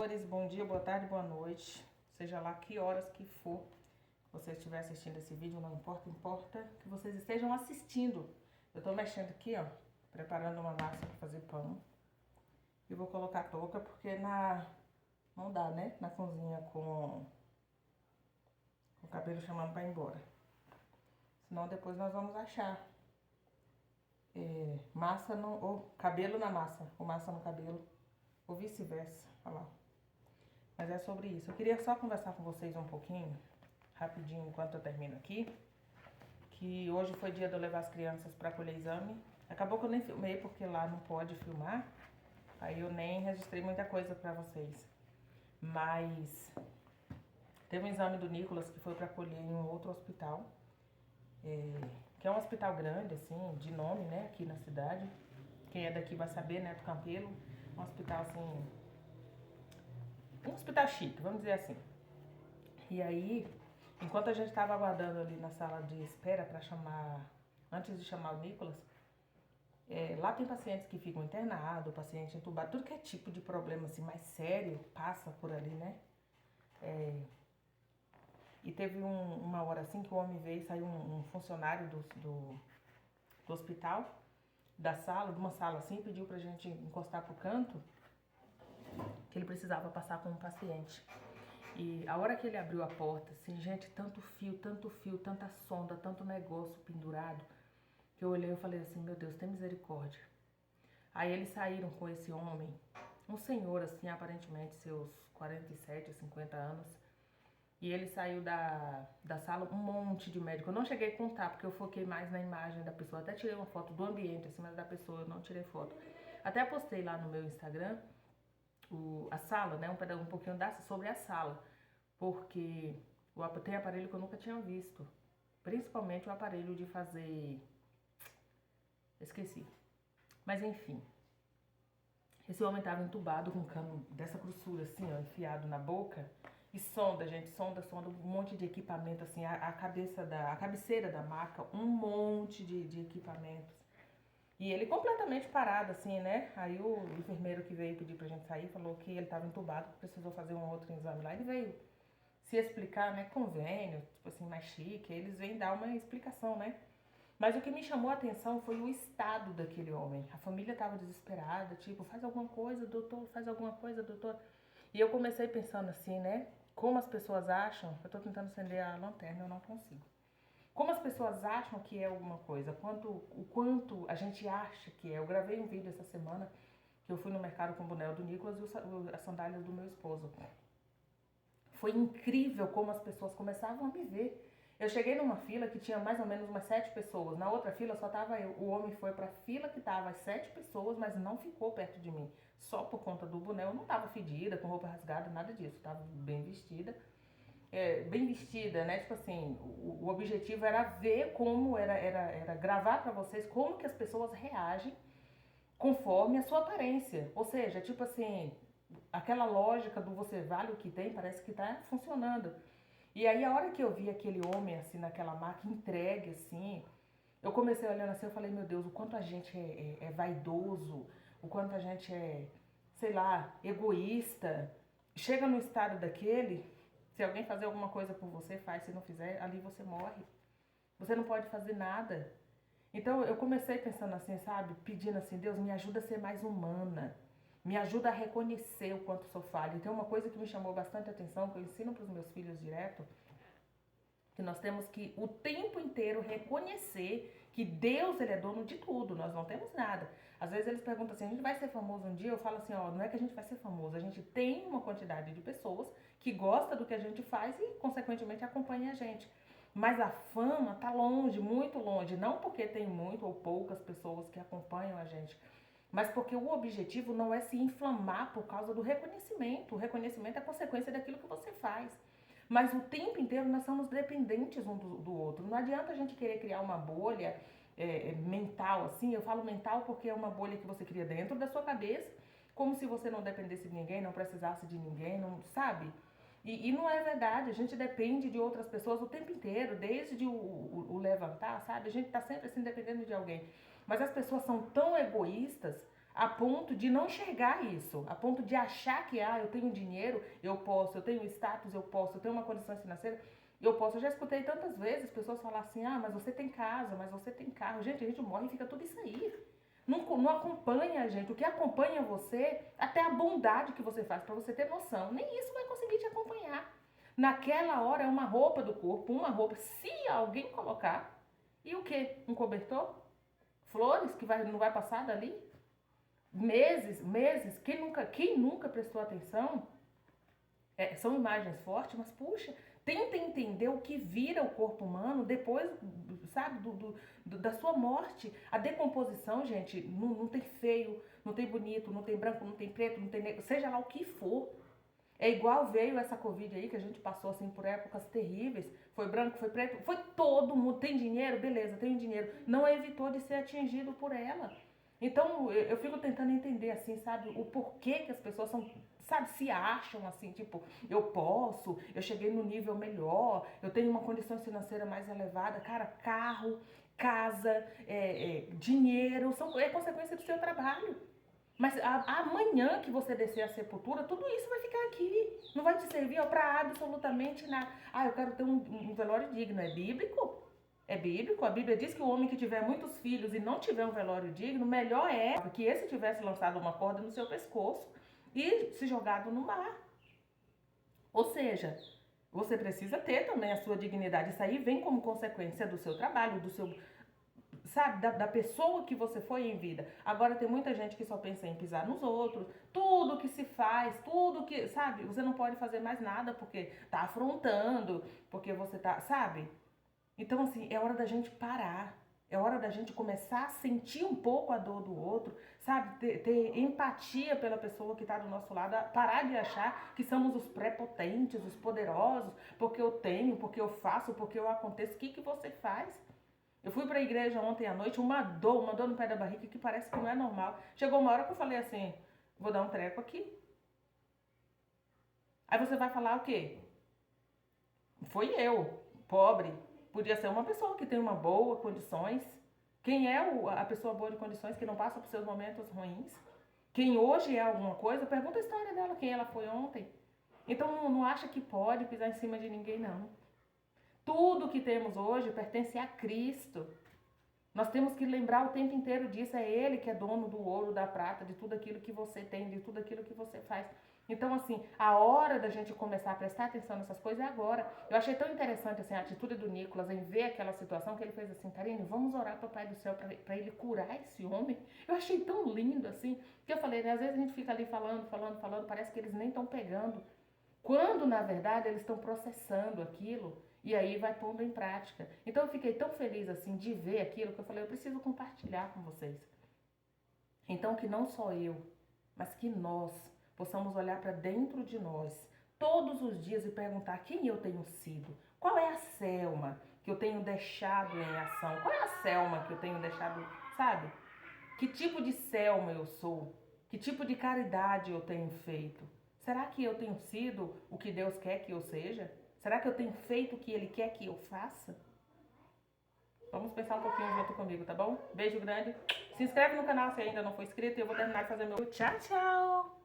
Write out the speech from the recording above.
amores, bom dia, boa tarde, boa noite. Seja lá que horas que for que você estiver assistindo esse vídeo, não importa, importa que vocês estejam assistindo. Eu tô mexendo aqui, ó, preparando uma massa para fazer pão. E vou colocar a touca porque não dá, né? Na cozinha com o cabelo chamando para ir embora. Senão depois nós vamos achar massa no, ou cabelo na massa, ou massa no cabelo, ou vice-versa. Olha lá. Mas é sobre isso. Eu queria só conversar com vocês um pouquinho, rapidinho, enquanto eu termino aqui. Que hoje foi dia de eu levar as crianças para colher exame. Acabou que eu nem filmei porque lá não pode filmar. Aí eu nem registrei muita coisa pra vocês. Mas teve um exame do Nicolas que foi pra colher em um outro hospital. Que é um hospital grande, assim, de nome, né, aqui na cidade. Quem é daqui vai saber, né, do Campelo. Um hospital, assim, um hospital chique, vamos dizer assim. E aí, enquanto a gente tava aguardando ali na sala de espera pra chamar, antes de chamar o Nicolas, lá tem pacientes que ficam internados, paciente entubado, tudo que é tipo de problema, assim, mais sério, passa por ali, né. E teve uma hora assim que o homem veio, saiu um funcionário do hospital, da sala, de uma sala assim, pediu pra gente encostar pro canto, que ele precisava passar com um paciente. E a hora que ele abriu a porta, assim, gente, tanto fio, tanta sonda, tanto negócio pendurado, que eu olhei e falei assim, meu Deus, tem misericórdia. Aí eles saíram com esse homem, um senhor assim, aparentemente seus 47, 50 anos, e ele saiu da sala, um monte de médico. Eu não cheguei a contar, porque eu foquei mais na imagem da pessoa. Até tirei uma foto do ambiente, assim, mas da pessoa eu não tirei foto. Até postei lá no meu Instagram a sala, né, um pouquinho sobre a sala. Porque tem aparelho que eu nunca tinha visto. Principalmente o aparelho de fazer... Esqueci. Mas enfim. Esse homem estava entubado com um cano dessa grossura, assim, ó, enfiado na boca. E sonda, gente, sonda, um monte de equipamento, assim, a cabeceira da maca, um monte de equipamentos. E ele completamente parado, assim, né? Aí o enfermeiro que veio pedir pra gente sair falou que ele estava entubado, precisou fazer um outro exame lá. Ele veio se explicar, né? Convênio, tipo assim, mais chique. Eles vêm dar uma explicação, né? Mas o que me chamou a atenção foi o estado daquele homem. A família estava desesperada, tipo, faz alguma coisa, doutor, faz alguma coisa, doutor. E eu comecei pensando assim, né? Como as pessoas acham, eu tô tentando acender a lanterna, eu não consigo. Como as pessoas acham que é alguma coisa, o quanto a gente acha que é. Eu gravei um vídeo essa semana que eu fui no mercado com o boné do Nicolas e as sandálias do meu esposo. Foi incrível como as pessoas começavam a me ver. Eu cheguei numa fila que tinha mais ou menos umas 7 pessoas. Na outra fila só tava eu. O homem foi pra fila que tava as 7 pessoas, mas não ficou perto de mim. Só por conta do boné. Eu não tava fedida, com roupa rasgada, nada disso. Tava bem vestida. Bem vestida, né? Tipo assim, o objetivo era ver como era gravar pra vocês como que as pessoas reagem conforme a sua aparência. Ou seja, tipo assim, aquela lógica do você vale o que tem, parece que tá funcionando. E aí a hora que eu vi aquele homem assim naquela maca entregue assim, eu comecei olhando assim, eu falei, meu Deus, o quanto a gente é vaidoso, o quanto a gente é, sei lá, egoísta. Chega no estado daquele, se alguém fazer alguma coisa por você, faz, se não fizer, ali você morre. Você não pode fazer nada. Então eu comecei pensando assim, sabe, pedindo assim, Deus, me ajuda a ser mais humana. Me ajuda a reconhecer o quanto sou falha. E tem uma coisa que me chamou bastante atenção, que eu ensino para os meus filhos direto, que nós temos que o tempo inteiro reconhecer que Deus, ele é dono de tudo, nós não temos nada. Às vezes eles perguntam assim, a gente vai ser famoso um dia? Eu falo assim, ó, não é que a gente vai ser famoso, a gente tem uma quantidade de pessoas que gosta do que a gente faz e, consequentemente, acompanha a gente. Mas a fama tá longe, muito longe, não porque tem muito ou poucas pessoas que acompanham a gente, mas porque o objetivo não é se inflamar por causa do reconhecimento. O reconhecimento é consequência daquilo que você faz. Mas o tempo inteiro nós somos dependentes um do outro. Não adianta a gente querer criar uma bolha mental, assim. Eu falo mental porque é uma bolha que você cria dentro da sua cabeça, como se você não dependesse de ninguém, não precisasse de ninguém, não sabe? E não é verdade, a gente depende de outras pessoas o tempo inteiro, desde o levantar, sabe? A gente tá sempre assim dependendo de alguém. Mas as pessoas são tão egoístas, a ponto de não enxergar isso, a ponto de achar que, eu tenho dinheiro, eu posso, eu tenho status, eu posso, eu tenho uma condição financeira, eu posso. Eu já escutei tantas vezes pessoas falar assim, mas você tem casa, mas você tem carro. Gente, a gente morre e fica tudo isso aí. Não acompanha a gente. O que acompanha você, até a bondade que você faz, para você ter noção, nem isso vai conseguir te acompanhar. Naquela hora é uma roupa do corpo, uma roupa, se alguém colocar, e o quê? Um cobertor? Flores que não vai passar dali? Meses, quem nunca prestou atenção? São imagens fortes, mas puxa, tenta entender o que vira o corpo humano depois, sabe, da sua morte. A decomposição, gente, não tem feio, não tem bonito, não tem branco, não tem preto, não tem negro, seja lá o que for. É igual veio essa Covid aí, que a gente passou assim por épocas terríveis. Foi branco, foi preto, foi todo mundo. Tem dinheiro? Beleza, tem dinheiro. Não evitou de ser atingido por ela. Então, eu fico tentando entender, assim, sabe, o porquê que as pessoas são, sabe, se acham assim, tipo, eu posso, eu cheguei no nível melhor, eu tenho uma condição financeira mais elevada. Cara, carro, casa, dinheiro, é consequência do seu trabalho. Mas amanhã que você descer a sepultura, tudo isso vai ficar aqui. Não vai te servir para absolutamente nada. Eu quero ter um velório digno. É bíblico? É bíblico. A Bíblia diz que o homem que tiver muitos filhos e não tiver um velório digno, melhor é que esse tivesse lançado uma corda no seu pescoço e se jogado no mar. Ou seja, você precisa ter também a sua dignidade. Isso aí vem como consequência do seu trabalho, do seu, sabe, da pessoa que você foi em vida. Agora tem muita gente que só pensa em pisar nos outros, tudo que se faz, tudo que, sabe, você não pode fazer mais nada porque tá afrontando, porque você tá, sabe? Então, assim, é hora da gente parar. É hora da gente começar a sentir um pouco a dor do outro, sabe? Ter empatia pela pessoa que está do nosso lado, parar de achar que somos os prepotentes, os poderosos, porque eu tenho, porque eu faço, porque eu aconteço. O que você faz? Eu fui pra igreja ontem à noite, uma dor no pé da barriga que parece que não é normal. Chegou uma hora que eu falei assim, vou dar um treco aqui. Aí você vai falar o quê? Foi eu, pobre. Podia ser uma pessoa que tem uma boa condições. Quem é a pessoa boa de condições que não passa por seus momentos ruins? Quem hoje é alguma coisa, pergunta a história dela, quem ela foi ontem. Então não acha que pode pisar em cima de ninguém, não. Tudo que temos hoje pertence a Cristo. Nós temos que lembrar o tempo inteiro disso. É Ele que é dono do ouro, da prata, de tudo aquilo que você tem, de tudo aquilo que você faz. Então, assim, a hora da gente começar a prestar atenção nessas coisas é agora. Eu achei tão interessante, assim, a atitude do Nicolas em ver aquela situação que ele fez assim, Karine, vamos orar para o Pai do Céu para ele curar esse homem. Eu achei tão lindo, assim, que eu falei, né, às vezes a gente fica ali falando, parece que eles nem estão pegando. Quando, na verdade, eles estão processando aquilo e aí vai pondo em prática. Então eu fiquei tão feliz assim de ver aquilo que eu falei, eu preciso compartilhar com vocês. Então que não só eu, mas que nós possamos olhar para dentro de nós todos os dias e perguntar quem eu tenho sido. Qual é a Selma que eu tenho deixado em ação? Qual é a Selma que eu tenho deixado, sabe? Que tipo de Selma eu sou? Que tipo de caridade eu tenho feito? Será que eu tenho sido o que Deus quer que eu seja? Será que eu tenho feito o que Ele quer que eu faça? Vamos pensar um pouquinho junto comigo, tá bom? Beijo grande. Se inscreve no canal se ainda não for inscrito e eu vou terminar de fazer meu... Tchau, tchau!